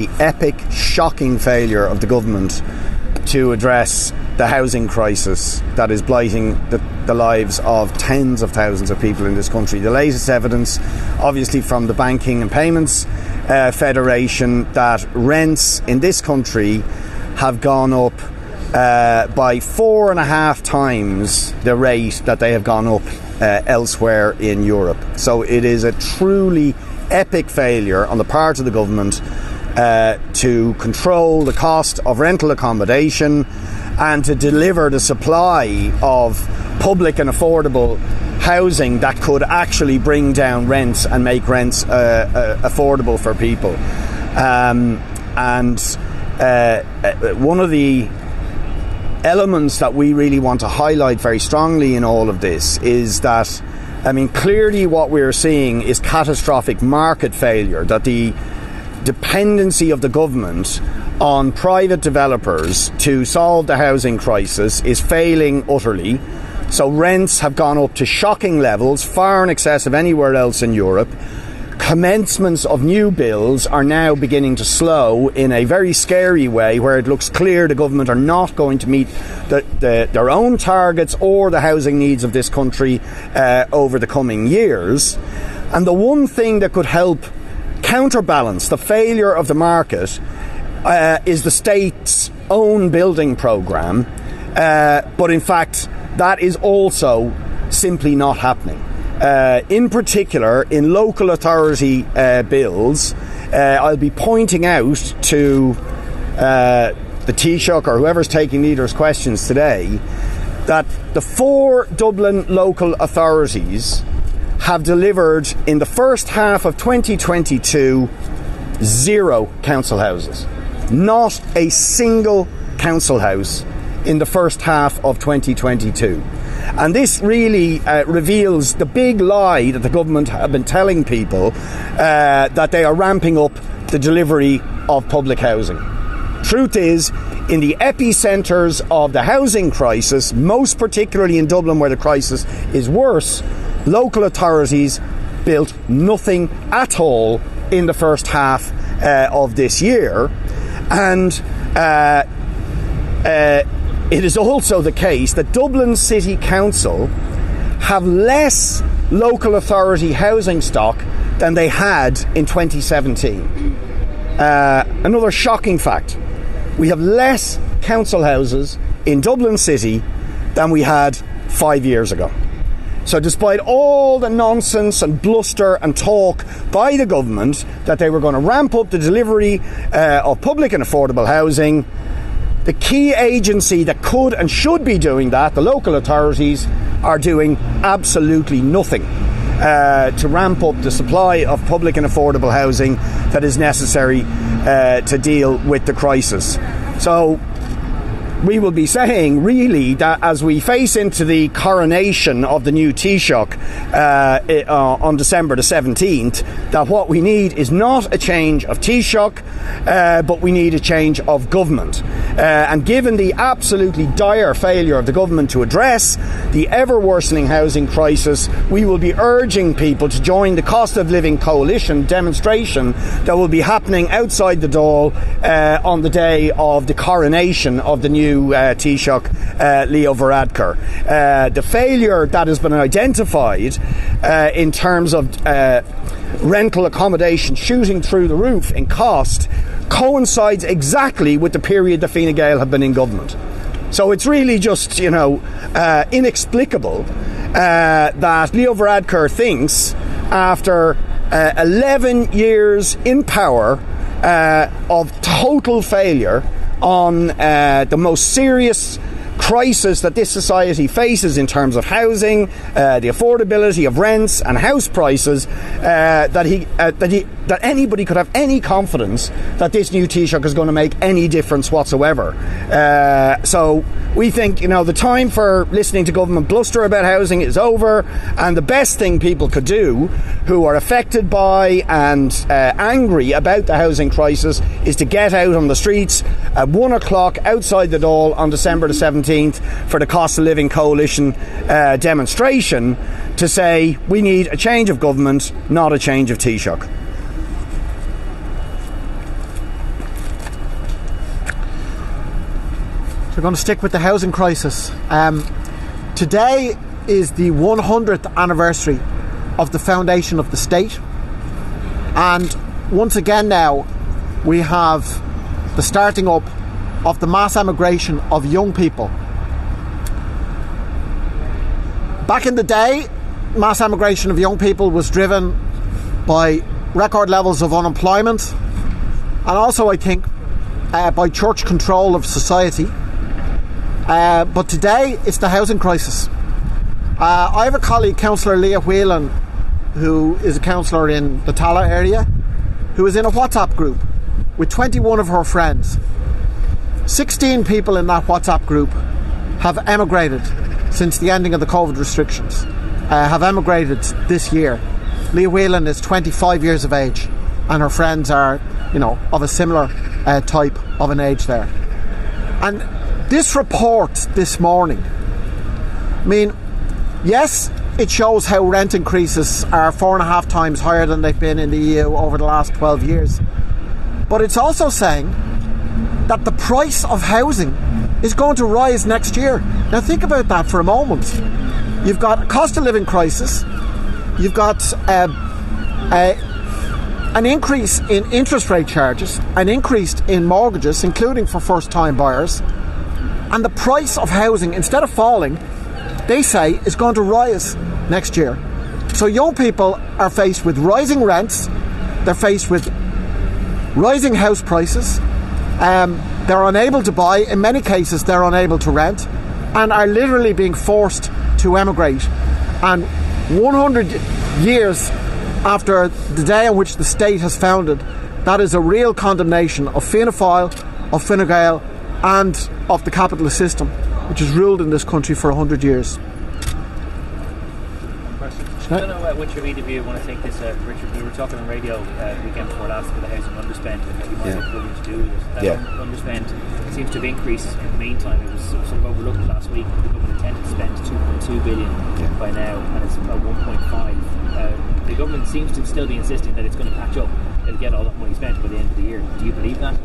The epic, shocking failure of the government to address the housing crisis that is blighting the lives of tens of thousands of people in this country. The latest evidence, obviously from the Banking and Payments Federation, that rents in this country have gone up by 4.5 times the rate that they have gone up elsewhere in Europe. So it is a truly epic failure on the part of the government to control the cost of rental accommodation and to deliver the supply of public and affordable housing that could actually bring down rents and make rents affordable for people. One of the elements that we really want to highlight very strongly in all of this is that, clearly what we're seeing is catastrophic market failure, that the dependency of the government on private developers to solve the housing crisis is failing utterly. So rents have gone up to shocking levels, far in excess of anywhere else in Europe. Commencements of new builds are now beginning to slow in a very scary way, where it looks clear the government are not going to meet their own targets or the housing needs of this country over the coming years. And the one thing that could help counterbalance the failure of the market is the state's own building programme, but in fact that is also simply not happening. In particular, in local authority bills, I'll be pointing out to the Taoiseach or whoever's taking leaders' questions today that the 4 Dublin local authorities have delivered in the first half of 2022 0 council houses. Not a single council house in the first half of 2022. And this really reveals the big lie that the government have been telling people, that they are ramping up the delivery of public housing. Truth is, in the epicentres of the housing crisis, most particularly in Dublin where the crisis is worse, local authorities built nothing at all in the first half of this year. And it is also the case that Dublin City Council have less local authority housing stock than they had in 2017. Another shocking fact: we have less council houses in Dublin City than we had 5 years ago. So despite all the nonsense and bluster and talk by the government that they were going to ramp up the delivery of public and affordable housing, the key agency that could and should be doing that, the local authorities, are doing absolutely nothing to ramp up the supply of public and affordable housing that is necessary to deal with the crisis. So we will be saying, really, that as we face into the coronation of the new Taoiseach on December the 17th, that what we need is not a change of Taoiseach, but we need a change of government. And given the absolutely dire failure of the government to address the ever-worsening housing crisis, we will be urging people to join the Cost of Living Coalition demonstration that will be happening outside the Dáil on the day of the coronation of the new Taoiseach, Leo Varadkar. The failure that has been identified in terms of rental accommodation shooting through the roof in cost coincides exactly with the period that Fine Gael have been in government. So it's really just, inexplicable that Leo Varadkar thinks, after 11 years in power of total failure on the most serious crisis that this society faces in terms of housing, the affordability of rents and house prices, that anybody could have any confidence that this new Taoiseach is going to make any difference whatsoever. So we think, the time for listening to government bluster about housing is over, and the best thing people could do who are affected by and angry about the housing crisis is to get out on the streets at 1 o'clock outside the Dáil on December the 17th for the Cost of Living Coalition demonstration to say we need a change of government, not a change of Taoiseach. We're going to stick with the housing crisis. Today is the 100th anniversary of the foundation of the state, and once again now we have the starting up of the mass emigration of young people. Back in the day, mass emigration of young people was driven by record levels of unemployment and also, I think, by church control of society. But today it's the housing crisis. I have a colleague, Councillor Leah Whelan, who is a councillor in the Tallaght area, who is in a WhatsApp group with 21 of her friends. 16 people in that WhatsApp group have emigrated since the ending of the COVID restrictions, have emigrated this year. Leah Whelan is 25 years of age, and her friends are, of a similar type of an age there. And this report this morning, yes, it shows how rent increases are 4.5 times higher than they've been in the EU over the last 12 years. But it's also saying that the price of housing is going to rise next year. Now think about that for a moment. You've got a cost of living crisis, you've got an increase in interest rate charges, an increase in mortgages, including for first-time buyers, and the price of housing, instead of falling, they say is going to rise next year. So young people are faced with rising rents, they're faced with rising house prices, they're unable to buy, in many cases they're unable to rent, and are literally being forced to emigrate. And 100 years after the day on which the state has founded, that is a real condemnation of Fianna Fáil, of Fine Gael, and of the capitalist system, which has ruled in this country for 100 years. I don't know which of either of you want to take this, Richard. We were talking on radio weekend before last about the housing underspend and what you might have government to do with it. That underspend seems to have increased in the meantime. It was sort of overlooked last week. The government intended to spend 2.2 billion by now, and it's about 1.5. The government seems to still be insisting that it's going to catch up. It'll get all that money spent by the end of the year. Do you believe that?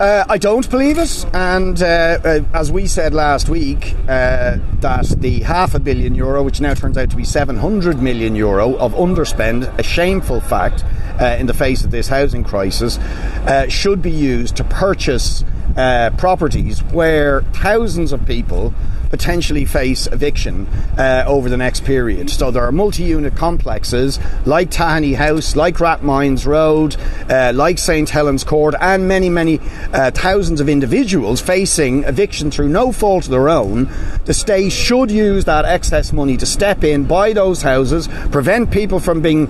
I don't believe it, and as we said last week, that the €500 million, which now turns out to be €700 million of underspend, a shameful fact in the face of this housing crisis, should be used to purchase properties where thousands of people potentially face eviction over the next period. So there are multi-unit complexes like Tahani House, like Rathmines Road, like St Helens Court, and many thousands of individuals facing eviction through no fault of their own. The state should use that excess money to step in, buy those houses, prevent people from being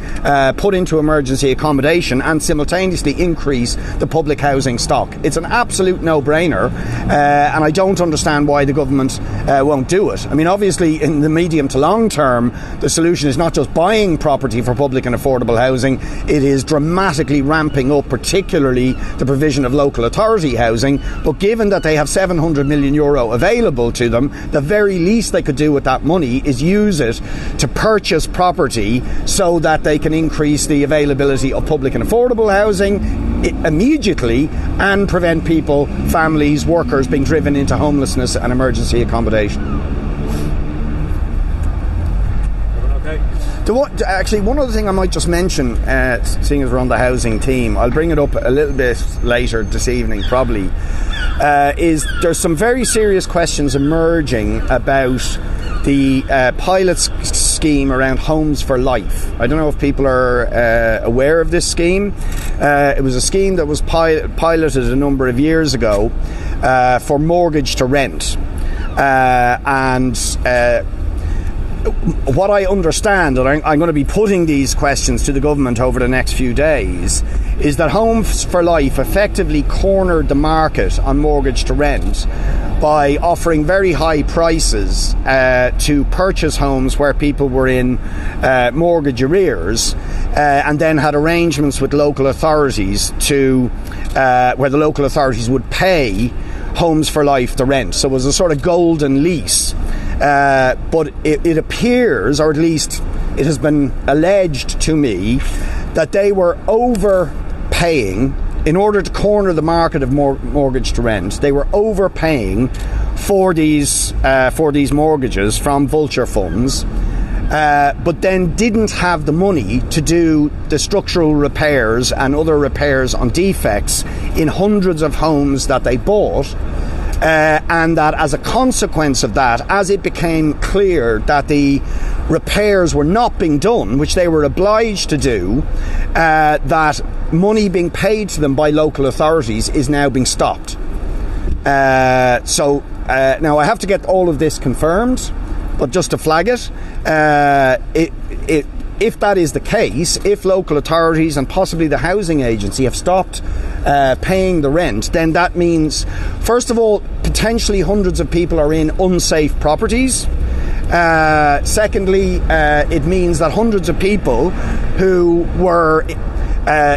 put into emergency accommodation, and simultaneously increase the public housing stock. It's an absolute no-brainer, and I don't understand why the government won't do it. I mean, obviously, in the medium to long term, the solution is not just buying property for public and affordable housing, it is dramatically ramping up, particularly the provision of local authority housing. But given that they have €700 million available to them, the very least they could do with that money is use it to purchase property so that they can increase the availability of public and affordable housing immediately and prevent people, families, workers being driven into homelessness and emergency accommodation. One other thing I might just mention, seeing as we're on the housing team, I'll bring it up a little bit later this evening probably, is there's some very serious questions emerging about the pilot scheme around Homes for Life. I don't know if people are aware of this scheme. It was a scheme that was piloted a number of years ago for mortgage to rent. What I understand, and I'm going to be putting these questions to the government over the next few days, is that Homes for Life effectively cornered the market on mortgage to rent by offering very high prices to purchase homes where people were in mortgage arrears, and then had arrangements with local authorities to where the local authorities would pay Homes for Life the rent. So it was a sort of golden lease. But it appears, or at least it has been alleged to me, that they were overpaying in order to corner the market of mortgage to rent, they were overpaying for these mortgages from vulture funds, but then didn't have the money to do the structural repairs and other repairs on defects in hundreds of homes that they bought. And that as a consequence of that, as it became clear that the repairs were not being done, which they were obliged to do, that money being paid to them by local authorities is now being stopped. So now I have to get all of this confirmed, but just to flag it, if that is the case, if local authorities and possibly the housing agency have stopped paying the rent, then that means, first of all, potentially hundreds of people are in unsafe properties. Secondly, it means that hundreds of people who were,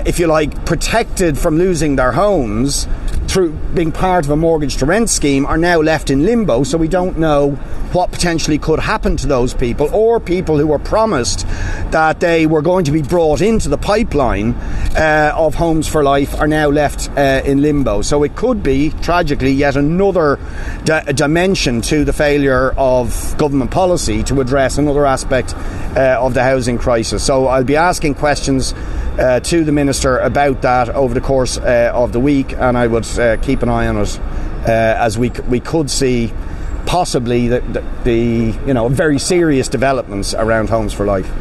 if you like, protected from losing their homes through being part of a mortgage to rent scheme are now left in limbo, so we don't know what potentially could happen to those people, or people who were promised that they were going to be brought into the pipeline of Homes for Life are now left in limbo. So it could be, tragically, yet another dimension to the failure of government policy to address another aspect of the housing crisis. So I'll be asking questions to the Minister about that over the course of the week, and I would keep an eye on it as we could see possibly the very serious developments around Homes for Life.